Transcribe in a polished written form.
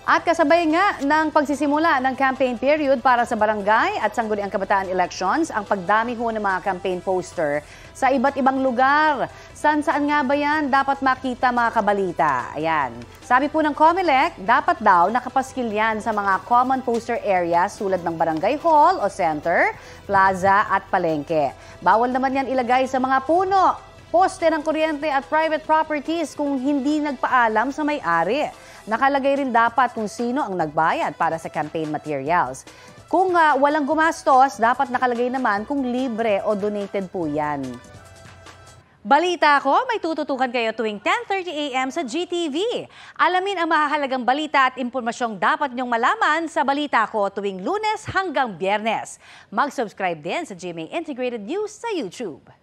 At kasabay nga ng pagsisimula ng campaign period para sa barangay at sangguniang kabataan elections, ang pagdami ho ng mga campaign poster sa iba't ibang lugar. Saan nga ba yan dapat makita mga kabalita? Ayan. Sabi po ng COMELEC, dapat daw nakapaskil yan sa mga common poster areas tulad ng barangay hall o center, plaza at palengke. Bawal naman yan ilagay sa mga puno, poste ng kuryente at private properties kung hindi nagpaalam sa may-ari. Nakalagay rin dapat kung sino ang nagbayad para sa campaign materials. Kung walang gumastos, dapat nakalagay naman kung libre o donated po yan. Balita ko, may tututukan kayo tuwing 10:30 a.m. sa GTV. Alamin ang mahahalagang balita at impormasyong dapat niyong malaman sa Balita Ko tuwing Lunes hanggang Biyernes. Mag-subscribe din sa GMA Integrated News sa YouTube.